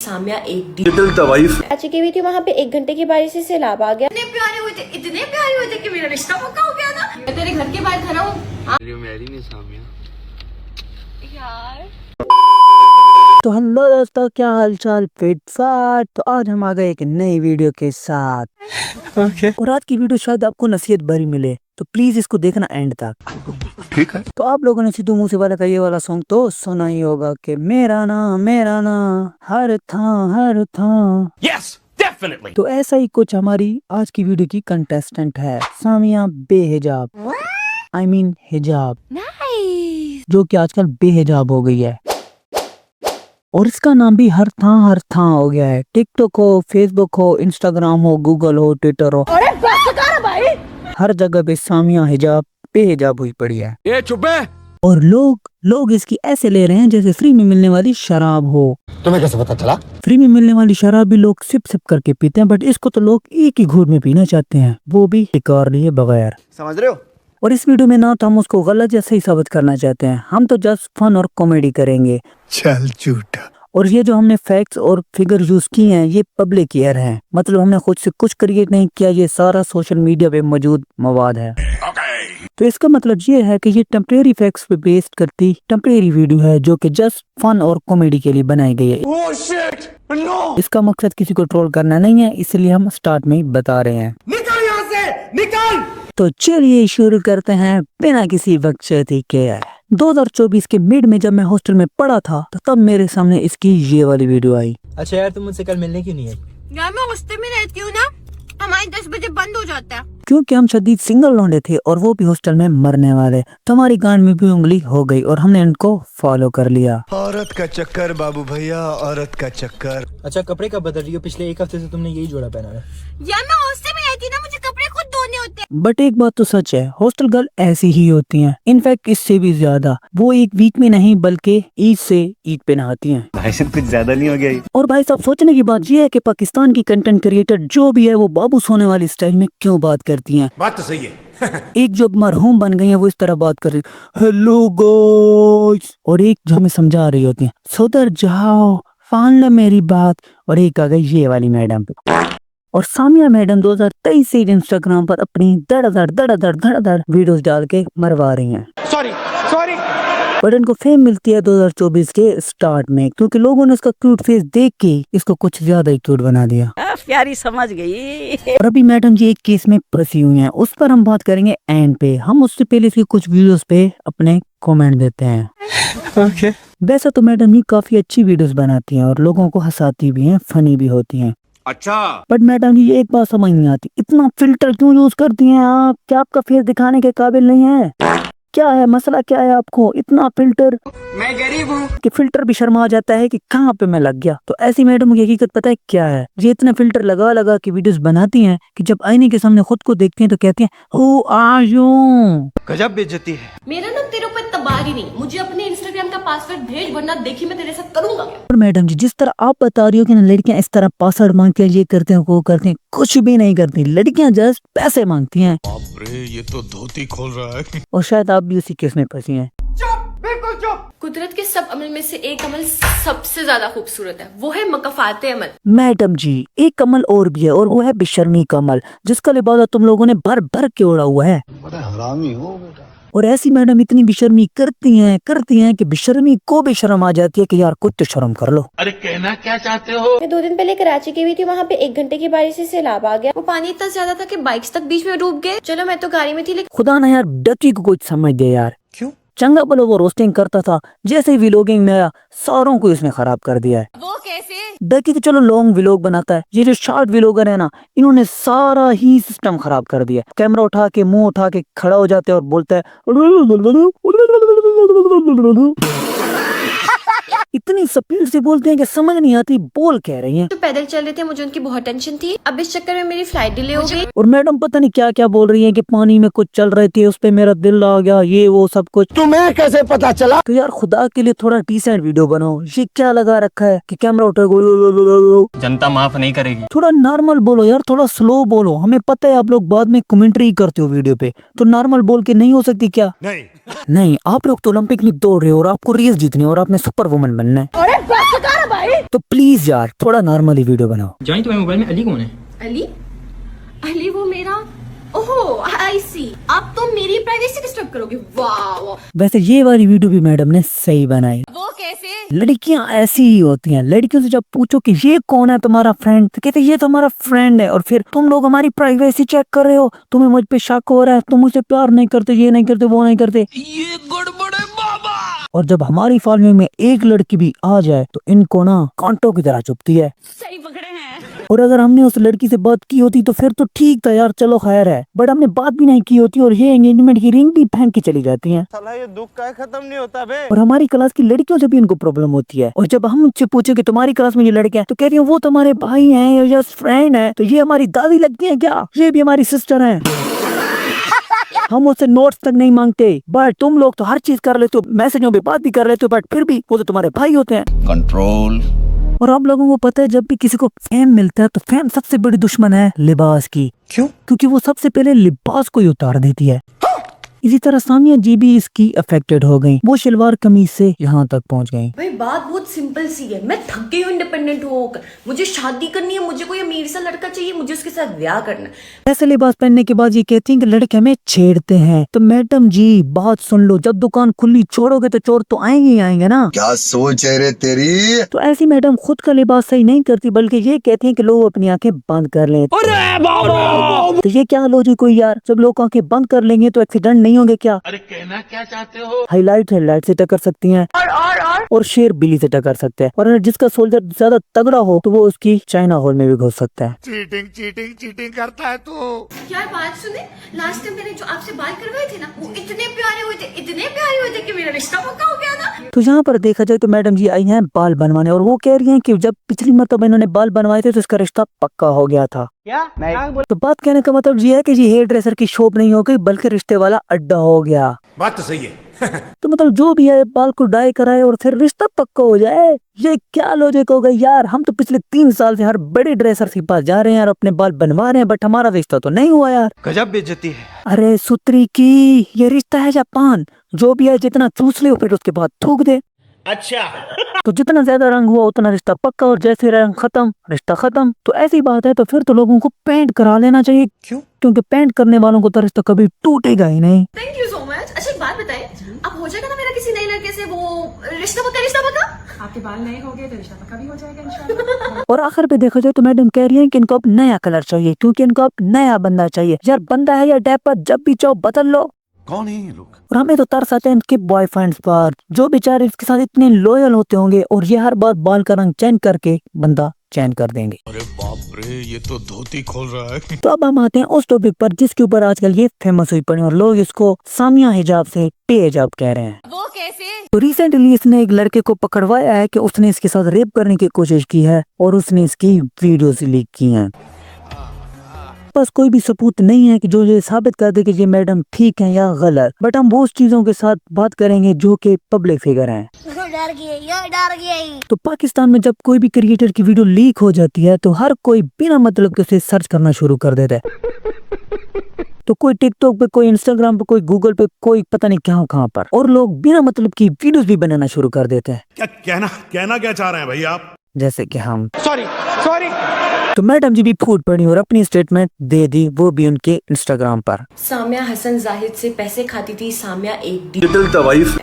सामिया एक लिटिल तवाइफ अच्छी की हुई थी, वहाँ पे 1 घंटे की बारिश से सैलाब आ गया। इतने प्यारे हुए थे कि मेरा रिश्ता पक्का हो गया था। मैं तेरे घर के बाहर खड़ा हूँ मैरी नहीं सामिया। यार। तो हेलो दोस्तों, क्या हालचाल फिट फाट। तो आज हम आ गए एक नई वीडियो के साथ। और आज की वीडियो शायद आपको नसीहत भरी मिले, तो प्लीज इसको देखना एंड तक, ठीक है। तो आप लोगों ने सिद्धू मूसेवाला का ये वाला सॉन्ग तो सुना ही होगा कि मेरा ना हर था। Yes definitely. तो ऐसा ही कुछ हमारी आज की वीडियो की कंटेस्टेंट है सामिया बेहिजाब, आई मीन हिजाब, जो कि आजकल बेहिजाब हो गई है। और इसका नाम भी हर था हो गया है। टिकटॉक हो, फेसबुक हो, इंस्टाग्राम हो, गूगल हो, ट्विटर हो, हर जगह पे सामिया हिजाब बेहिजाब हुई पड़ी है। ये चुप है। और लोग इसकी ऐसे ले रहे हैं जैसे फ्री में मिलने वाली शराब हो। तुम्हें कैसे पता चला? फ्री में मिलने वाली शराब भी लोग सिप करके पीते हैं, बट इसको तो लोग एक ही घूंट में पीना चाहते हैं, वो भी टिकार लिए बगैर। समझ रहे हो? और इस वीडियो में ना तो हम उसको गलत या सही साबित करना चाहते हैं, हम तो जस्ट फन और कॉमेडी करेंगे। चल झूठा। और ये जो हमने फैक्ट्स और फिगर यूज किए हैं ये पब्लिक ईयर है, मतलब हमने खुद से कुछ क्रिएट नहीं किया, ये सारा सोशल मीडिया पे मौजूद मवाद है। तो इसका मतलब ये है कि ये टेम्परेरी फैक्ट्स पे बेस्ड करती टेम्परेरी वीडियो है, जो कि जस्ट फन और कॉमेडी के लिए बनाई गई है। Oh shit, no. इसका मकसद किसी को ट्रोल करना नहीं है, इसलिए हम स्टार्ट में ही बता रहे हैं। निकल यहाँ से, निकल। तो चलिए शुरू करते हैं बिना किसी बकचोदी के। 2024 के मिड में जब मैं हॉस्टल में पढ़ा था तो तब मेरे सामने इसकी ये वाली वीडियो आई। अच्छा यार, तुम मुझसे कल मिलने क्यों नहीं आई? यार मैं हॉस्टल में रहती हूँ ना, हमारे 10 बजे बंद हो जाता है। क्योंकि हम शदीद सिंगल लौंडे थे और वो भी हॉस्टल में मरने वाले, तो हमारी गांड में भी उंगली हो गई और हमने इनको फॉलो कर लिया। औरत का चक्कर बाबू भैया, औरत का चक्कर। अच्छा, कपड़े कब बदल रही हो? पिछले 1 हफ्ते से तुमने यही जोड़ा पहना है। यार मैं हॉस्टल में रहती हूँ ना, मुझे कपड़े खुद धोने होते हैं। बट एक बात तो सच है, हॉस्टल गर्ल ऐसी ही होती हैं, इनफैक्ट इससे भी ज्यादा। वो एक वीक में नहीं बल्कि ईद से ईद पे नहाती हैं। भाई साहब कुछ ज्यादा नहीं हो गया? और भाई साहब सोचने की बात यह है कि पाकिस्तान की कंटेंट क्रिएटर जो भी है वो बाबू सोने वाली स्टाइल में क्यों बात करती हैं। बात तो सही है। एक जो मरहूम बन गई है वो इस तरह बात कर रही है, हेलो गाइस, और एक जो हमें समझा रही होती है, सुधर जाओ, मान लो मेरी बात। और एक आ गई ये वाली मैडम। और सामिया मैडम 2023 से इंस्टाग्राम पर अपनी धड़ वीडियोस डाल के मरवा रही हैं। सॉरी। बट इनको फेम मिलती है 2024 के स्टार्ट में, क्योंकि लोगों ने इसका क्यूट फेस देख के इसको कुछ ज्यादा ही क्यूट बना दिया। प्यारी समझ गई। और अभी मैडम जी एक केस में फंसी हुई हैं, उस पर हम बात करेंगे एंड पे। हम उससे पहले इसकी कुछ वीडियोस पे अपने कमेंट देते हैं। ओके। वैसे तो मैडम जी काफी अच्छी वीडियोस बनाती हैं और लोगों को हंसाती भी हैं, फनी भी होती हैं। अच्छा। बट मैडम जी एक बात समझ नहीं आती, इतना फिल्टर क्यों यूज करती हैं आप? क्या आपका फेस दिखाने के काबिल नहीं है? क्या है मसला, क्या है आपको इतना फिल्टर? मैं गरीब हूँ कि फिल्टर भी शर्मा जाता है कि कहाँ पे मैं लग गया। तो ऐसी मैडम की हकीकत पता है क्या है? ये इतना फिल्टर लगा के वीडियोस बनाती हैं कि जब आईने के सामने खुद को देखती हैं तो कहती हैं हु आर यू। गजब बेइज्जती है। मेरा ना तेरे ऊपर तबारी नहीं, मुझे अपने इंस्टाग्राम का पासवर्ड भेज, वरना देखी मैं तेरे साथ करूंगा क्या। और मैडम जी जिस तरह आप बता रही हो कि लड़कियां इस तरह पासवर्ड मांगती हैं, ये करते हैं वो करते हैं, कुछ भी नहीं करती। लड़कियां जस्ट पैसे मांगती हैं। ये तो धोती खोल रहा है। और शायद आप भी उसी केस में फंसी हैं। कुदरत के सब अमल में से एक अमल सबसे ज्यादा खूबसूरत है, वो है मकफाते अमल। मैडम जी एक अमल और भी है, और वो है बेशर्मी का अमल, जिसका लिबादा तुम लोगों ने भर के उड़ा हुआ है। बड़ा हरामी हो बेटा। और ऐसी मैडम इतनी बेशर्मी करती हैं कि बेशर्मी को भी शर्म आ जाती है कि यार कुछ तो शर्म कर लो। अरे कहना क्या चाहते हो? मैं 2 दिन पहले कराची की हुई थी, वहाँ पे 1 घंटे की बारिश से सैलाब आ गया। वो पानी इतना ज्यादा था कि बाइक्स तक बीच में डूब गए। चलो मैं तो गाड़ी में थी, लेकिन खुदा ना यार डकी को कुछ समझ दे यार। क्यों? चंगा भलो वो रोस्टिंग करता था, जैसे ही व्लॉगिंग में आया सारों को इसने खराब कर दिया है। वो कैसे? डकी तो चलो लॉन्ग व्लॉग बनाता है, ये जो शॉर्ट व्लॉगर है ना, इन्होंने सारा ही सिस्टम खराब कर दिया है। कैमरा उठा के मुंह उठा के खड़ा हो जाते हैं और बोलता है इतनी स्पीड से बोलते हैं कि समझ नहीं आती बोल कह रही हैं। जो पैदल चल रहे थे, मुझे उनकी बहुत टेंशन थी। अब इस चक्कर में मेरी फ्लाइट डिले हो गई। और मैडम पता नहीं क्या क्या बोल रही है कि पानी में कुछ चल रही थी, उस पे मेरा दिल आ गया, ये वो सब कुछ। तुम्हें कैसे पता चला? तो यार खुदा के लिए थोड़ा डिसेंट वीडियो बनाओ। ये क्या लगा रखा है कि कैमरा उठा जनता माफ नहीं करेगी। थोड़ा नॉर्मल बोलो यार, थोड़ा स्लो बोलो। हमें पता है आप लोग बाद में कमेंट्री करते हो वीडियो पे, तो नॉर्मल बोल के नहीं हो सकती क्या? नहीं। नहीं, आप लोग तो ओलंपिक में दौड़ रहे हो और आपको रेस जीतनी है और आपने सुपर वुमन बनना बनना है। अरे बस कर भाई। तो प्लीज यार थोड़ा नॉर्मली वीडियो बनाओ। जानी तुम्हारे मोबाइल में अली कौन है? अली अली वो मेरा, ओहो आई सी, आप तो मेरी प्राइवेसी डिस्टर्ब करोगे। वाह वैसे ये वाली वीडियो भी मैडम ने सही बनाई। वो कैसे? लड़कियां ऐसी ही होती हैं, लड़कियों से जब पूछो कि ये कौन है तुम्हारा फ्रेंड, तो कहते ये तुम्हारा फ्रेंड है, और फिर तुम लोग हमारी प्राइवेसी चेक कर रहे हो, तुम्हें मुझ पे शक हो रहा है, तुम मुझसे प्यार नहीं करते, ये नहीं करते, वो नहीं करते, ये गड़बड़ है बाबा। और जब हमारी फॉलोइंग में एक लड़की भी आ जाए तो इनको ना कांटों की तरह चुभती है। सही पकड़े हैं। और अगर हमने उस लड़की से बात की होती तो फिर तो ठीक था यार, चलो खैर है, बट हमने बात भी नहीं की होती और ये एंगेजमेंट की रिंग भी पहन के चली जाती हैं। साला ये दुख का खत्म नहीं होता बे। और हमारी क्लास की लड़कियों से भी इनको प्रॉब्लम होती है। और जब हम उनसे पूछे कि तुम्हारी क्लास में ये लड़के हैं, तो कह रही है वो तुम्हारे भाई हैं या फ्रेंड है, तो ये हमारी दादी लगती है क्या? ये भी हमारी सिस्टर है। हम उससे नोट्स तक नहीं मांगते, बट तुम लोग तो हर चीज कर लेते हो, मैसेजों पे बात भी कर लेते हो, बट फिर भी वो तो तुम्हारे भाई होते हैं। कंट्रोल। और आप लोगों को पता है जब भी किसी को फेम मिलता है तो फेम सबसे बड़ी दुश्मन है लिबास की। क्यों? क्योंकि वो सबसे पहले लिबास को ही उतार देती है। इसी तरह सामिया जी भी इसकी अफेक्टेड हो गई, वो शलवार कमीज से यहाँ तक पहुँच गई। भाई बात बहुत सिंपल सी है, मैं थक गई हूँ इंडिपेंडेंट होकर, मुझे शादी करनी है, मुझे कोई अमीर सा लड़का चाहिए, मुझे उसके साथ ब्याह करना है। ऐसे लिबास पहनने के बाद ये कहती हैं कि लड़के हमें छेड़ते हैं। तो मैडम जी बात सुन लो, जब दुकान खुली छोड़ोगे तो चोर तो आएंगे ही आएंगे ना। क्या सोच है रे तेरी? तो ऐसी मैडम खुद का लिबास सही नहीं करती, बल्कि ये कहती हैं कि लोग अपनी आंखें बंद कर लें। तो ये क्या लॉजिक हुई यार, जब लोग आंखें बंद कर लेंगे तो एक्सीडेंट नहीं होंगे क्या? अरे कहना क्या चाहते हो? हाईलाइट से टक्कर सकती हैं और शेर बिल्ली से टक्कर सकते हैं, और अगर जिसका सोल्जर ज्यादा तगड़ा हो तो वो उसकी चाइना हॉल में भी घुस सकता है। चीटिंग करता है तू। यार बात सुने, लास्ट टाइम मैंने जो आपसे बाल करवाए थे ना, वो इतने प्यारे हुए थे, इतने प्यारे हुए थे कि मेरा रिश्ता पक्का हो गया था। तो यहाँ पर देखा जाए तो मैडम जी आई हैं बाल बनवाने, और वो कह रही हैं कि जब पिछली मरतबा इन्होंने बाल बनवाए थे तो इसका रिश्ता पक्का हो गया था। तो बात कहने का मतलब ये है कि ये हेयर ड्रेसर की शॉप नहीं हो गई, बल्कि रिश्ते वाला अड्डा हो गया। बात तो सही है। तो मतलब जो भी है बाल को डाई कराए और फिर रिश्ता पक्का हो जाए, ये क्या लॉजिक हो गई यार? हम तो पिछले 3 साल से हर बड़े ड्रेसर के पास जा रहे हैं और अपने बाल बनवा रहे हैं, बट हमारा रिश्ता तो नहीं हुआ यार। गजब बेइज्जती है। अरे सुतरी की, ये रिश्ता है जापान, जो भी है जितना चूस ले फिर उसके बाद थूक दे। अच्छा। तो जितना ज्यादा रंग हुआ उतना रिश्ता पक्का, और जैसे रंग खत्म रिश्ता खत्म। तो ऐसी बात है तो फिर तो लोगों को पेंट करा लेना चाहिए। क्यों? क्योंकि पेंट करने वालों को तो रिश्ता कभी टूटेगा ही नहीं। Thank you so much. अच्छा एक बात बताएं, अब हो जाएगा ना मेरा किसी नए लड़के से वो रिश्ता पक्का? आपके बाल नए हो गए तो रिश्ता पक्का भी हो जाएगा इंशाल्लाह। और आखिर पे देखा जाए तो मैडम कह रही है कि इनको अब नया कलर चाहिए, क्योंकि इनको अब नया बंदा चाहिए। यार बंदा है या डैपर, जब भी चाहो बदल लो। कौन है ये लोग? और हमें तो तरस आते हैं इनके बॉयफ्रेंड्स पर, जो बेचारे इसके साथ इतने लॉयल होते होंगे, और ये हर बार बाल का रंग चेंज करके बंदा चेंज कर देंगे। अरे बाप रे, ये तो धोती खोल रहा है। तो अब हम आते हैं उस टॉपिक पर जिसके ऊपर आजकल ये फेमस हुई पड़ी और लोग इसको सामिया हिजाब से टे हिजाब कह रहे हैं। वो कैसे? तो रिसेंटली इसने एक लड़के को पकड़वाया है कि उसने इसके साथ रेप करने की कोशिश की है, और उसने इसकी वीडियोस लीक की हैं। बस कोई भी सबूत नहीं है कि जो ये साबित कर दे कि ये मैडम ठीक है या गलत, बट हम वो चीजों के साथ बात करेंगे जो कि पब्लिक फिगर हैं। डर गई। तो पाकिस्तान में जब कोई भी क्रिएटर की वीडियो लीक हो जाती है तो हर कोई बिना मतलब के उसे सर्च करना शुरू कर देता है। तो कोई टिकटॉक पे, कोई इंस्टाग्राम पे, कोई गूगल पे, कोई पता नहीं कहाँ पर, और लोग बिना मतलब की वीडियोस भी बनाना शुरू कर देते हैं। क्या कहना क्या चाह रहे हैं भाई आप? जैसे कि हम। सॉरी। तो मैडम जी भी फूट पड़ी और अपनी स्टेटमेंट दे दी, वो भी उनके इंस्टाग्राम पर। सामिया हसन जाहिद से पैसे खाती थी, सामिया एक लिटिल।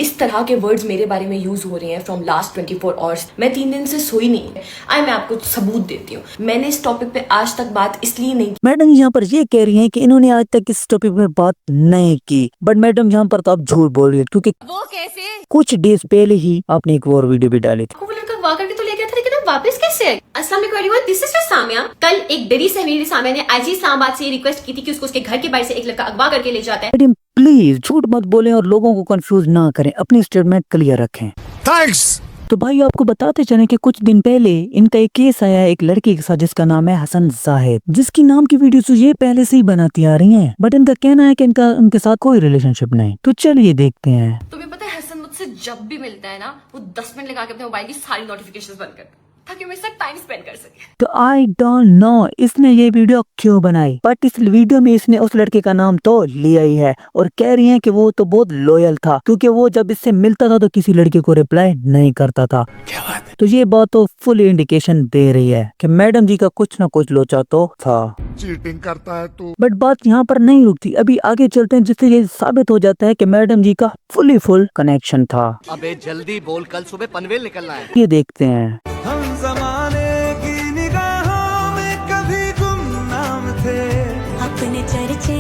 इस तरह के वर्ड्स मेरे बारे में यूज हो रहे हैं फ्रॉम लास्ट 24 आवर्स। मैं 3 दिन से सोई नहीं। मैं आपको सबूत देती हूँ, मैंने इस टॉपिक पे आज तक बात इसलिए नहीं की। मैडम यहाँ पर ये कह रही हैं कि इन्होंने आज तक इस टॉपिक में बात नहीं की, बट मैडम यहाँ पर तो आप झूठ बोल रही है, क्योंकि वो कैसे? कुछ डेज पहले ही आपने एक और वीडियो भी डाली थी। वो लड़का अगवा करके तो ले गया था, लेकिन अब वापस कैसे आए? अस्सलाम वालेकुम एवरीवन, दिस इज सामिया। कल एक डरी सहमीरी सामिया ने आज ही इस्लामाबाद से रिक्वेस्ट की थी कि उसको उसके घर के बाहर से एक लड़का अगवा करके ले जाता है। मैडम प्लीज झूठ मत बोलें और लोगों को कंफ्यूज ना करें, अपनी स्टेटमेंट क्लियर रखें। थैंक्स। तो भाई आपको बताते चलें कि कुछ दिन पहले इनका एक केस आया है एक लड़के के साथ जिसका नाम है हसन जाहिद, जिसकी नाम की वीडियोस ये पहले से ही बनाती आ रही हैं, बट इनका कहना है कि इनका उनके साथ कोई रिलेशनशिप नहीं। तो चलिए देखते हैं। तुम्हें पता है हसन मुझसे जब भी मिलता है ना, वो 10 मिनट लगा के अपने मोबाइल की सारी नोटिफिकेशंस बंद करता है। ताकि मेरे साथ टाइम स्पेंड कर सके। तो आई डोंट नो इसने ये वीडियो क्यों बनाई, बट इस वीडियो में इसने उस लड़के का नाम तो लिया ही है और कह रही है कि वो तो बहुत लॉयल था क्योंकि वो जब इससे मिलता था तो किसी लड़के को रिप्लाई नहीं करता था। क्या बात है? तो ये बात तो फुल इंडिकेशन दे रही है कि मैडम जी का कुछ ना कुछ लोचा तो था। चीटिंग करता है तू। बट बात यहाँ पर नहीं रुकती, अभी आगे चलते हैं जिससे ये साबित हो जाता है कि मैडम जी का फुल कनेक्शन था। अबे जल्दी बोल, कल सुबह पनवेल निकलना है। ये देखते हैं। हम जमाने की निगाहों में कभी गुमनाम थे।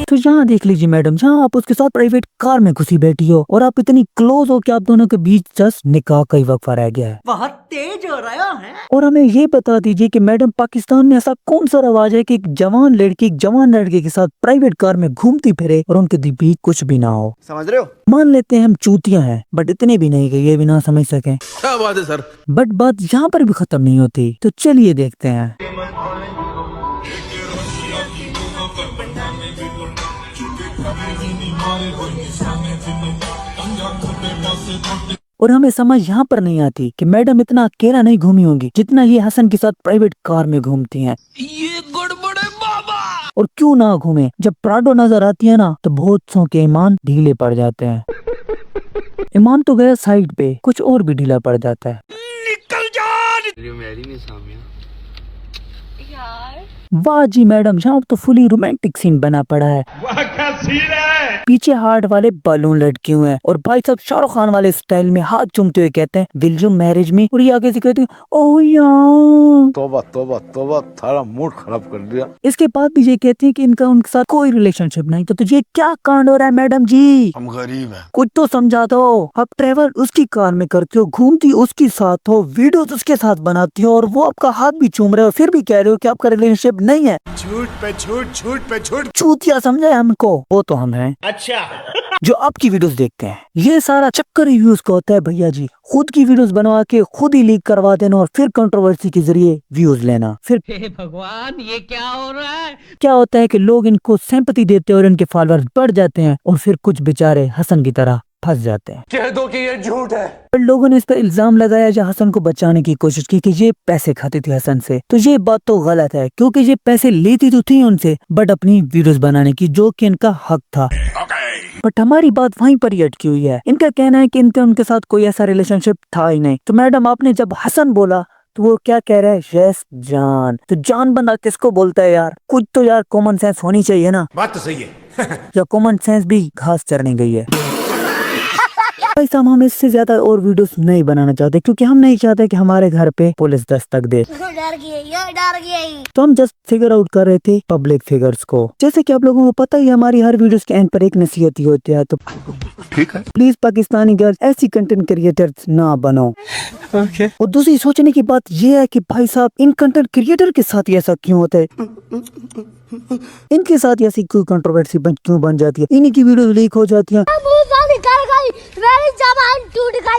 तो यहाँ देख लीजिए मैडम, जहाँ आप उसके साथ प्राइवेट कार में घुसी बैठी हो और आप इतनी क्लोज हो कि आप दोनों के बीच जस्ट निकाह का ही वक्फा रह गया है। बहुत तेज हो रहा है। और हमें ये बता दीजिए कि मैडम पाकिस्तान में ऐसा कौन सा रवाज है कि एक जवान लड़की एक जवान लड़के के साथ प्राइवेट कार में घूमती फिरे और उनके बीच कुछ भी ना हो। समझ रहे हो? मान लेते हैं हम चूतियां हैं, बट इतने भी नहीं कि ये भी ना समझ सकें। क्या बात है सर? बट बात यहाँ पर भी खत्म नहीं होती, तो चलिए देखते हैं। और हमें समझ यहाँ पर नहीं आती कि मैडम इतना अकेला नहीं घूमी होंगी जितना ये हसन के साथ प्राइवेट कार में घूमती हैं। ये गड़बड़ है बाबा। और क्यों ना घूमे, जब प्राडो नजर आती है ना तो बहुत सौ के ईमान ढीले पड़ जाते हैं। ईमान तो गया साइड पे, कुछ और भी ढीला पड़ जाता है। निकल जा। मैरी नहीं सामिया। वाह जी मैडम, यहाँ तो फुली रोमांटिक सीन बना पड़ा है। वाह क्या सीन है। पीछे हार्ट वाले बलून लटके हुए हैं और भाई साहब शाहरुख खान वाले स्टाइल में हाथ चूमते हुए कहते हैं विल यू मैरिज मी, और ये आगे से कहते हैं ओह यार। तोबा तोबा तोबा, थारा मूड खराब कर दिया। इसके बाद भी ये कहते हैं कि इनका उनके साथ कोई रिलेशनशिप नहीं। तो ये क्या कांड हो रहा है मैडम जी? हम गरीब हैं। कुछ तो समझा दो। आप ट्रेवल उसकी कार में करते हो, घूमती उसके साथ हो, वीडियो उसके साथ बनाती हो और वो आपका हाथ भी चूम रहे हो, फिर भी कह रहे हो कि आपका रिलेशनशिप नहीं है। झूठ पे झूठ, झूठ पे झूठ। चूतिया समझे हमको, वो तो हम हैं अच्छा। जो आपकी वीडियोस देखते हैं। ये सारा चक्कर ही व्यूज का होता है भैया जी। खुद की वीडियोस बनवा के खुद ही लीक करवा देना और फिर कंट्रोवर्सी के जरिए व्यूज लेना। फिर भगवान ये क्या हो रहा है? क्या होता है कि लोग इनको सिंपैथी देते हैं और इनके फॉलोअर्स बढ़ जाते हैं और फिर कुछ बेचारे हसन की तरह फंस जाते हैं। कह दो कि ये झूठ है। पर लोगों ने इस पर इल्जाम लगाया जो हसन को बचाने की कोशिश की कि ये पैसे खाती थी हसन से। तो ये बात तो गलत है क्योंकि ये पैसे लेती तो थी उनसे, बट अपनी वीडियोस बनाने की, जो कि इनका हक था। बट हमारी बात वहीं पर ही अटकी हुई है। इनका कहना है कि इनका उनके साथ कोई ऐसा रिलेशनशिप था ही नहीं। तो मैडम आपने जब हसन बोला तो वो क्या कह रहा है? यस जान। तो जान बंदा किसको बोलता है यार? कुछ तो यार कॉमन सेंस होनी चाहिए ना। बात तो सही है। या कॉमन सेंस भी घास चरने गई है। भाई साहब हम इससे ज्यादा और वीडियोस नहीं बनाना चाहते क्योंकि हम नहीं चाहते कि हमारे घर पे पुलिस दस्तक दे। डर गई। तो हम जस्ट फिगर आउट कर रहे थे पब्लिक फिगर्स को। जैसे कि आप लोगों को पता ही है हमारी हर वीडियोस के एंड पर एक नसीहत ही होती है। तो ठीक है। प्लीज पाकिस्तानी गर्ल्स ऐसी कंटेंट क्रिएटर्स ना बनो। और दूसरी सोचने की बात ये है कि भाई साहब इन कंटेंट क्रिएटर के साथ ही ऐसा क्यों होता है? इनके साथ ऐसी कोई कंट्रोवर्सी क्यों बन जाती है? इन्हीं की वीडियो लीक हो जाती है।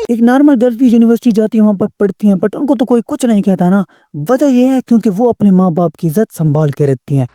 एक नॉर्मल गर्ल्स भी यूनिवर्सिटी जाती है, वहाँ पर पढ़ती हैं, बट उनको तो कोई कुछ नहीं कहता ना। वजह यह है क्योंकि वो अपने माँ बाप की इज्जत संभाल के रखती हैं।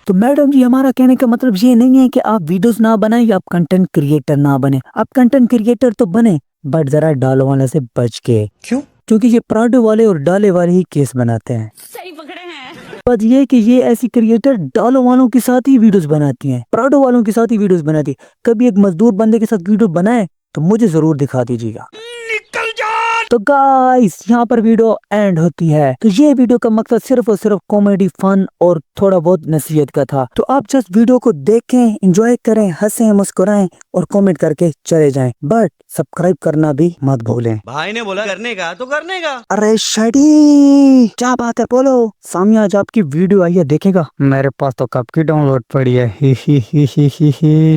तो मैडम जी हमारा कहने का मतलब ये नहीं है कि आप वीडियोस ना बनाएं या आप कंटेंट क्रिएटर ना बने। आप कंटेंट क्रिएटर तो बने, बट जरा डालो वाले से बच के। क्यों? क्योंकि ये प्राडो वाले और डाले वाले ही केस बनाते हैं। सही पकड़े हैं। बात ये है कि ये ऐसी क्रिएटर डालो वालों के साथ ही वीडियोस बनाती हैं, प्राडो वालों के साथ ही वीडियोस बनाती है। कभी एक मजदूर बंदे के साथ वीडियो बनाए तो मुझे जरूर दिखा दीजिएगा। निकल जा। तो गाइस यहाँ पर वीडियो एंड होती है। तो ये वीडियो का मकसद सिर्फ और सिर्फ कॉमेडी, फन और थोड़ा बहुत नसीहत का था। तो आप जस्ट वीडियो को देखें, एंजॉय करें, हंसें, मुस्कुराएं और कमेंट करके चले जाएं। बट सब्सक्राइब करना भी मत भूलें। भाई ने बोला करने का तो करने का। अरे शडी क्या बात है, बोलो। सामिया आज आपकी वीडियो आई है, देखेगा? मेरे पास तो कब की डाउनलोड पड़ी है। ही।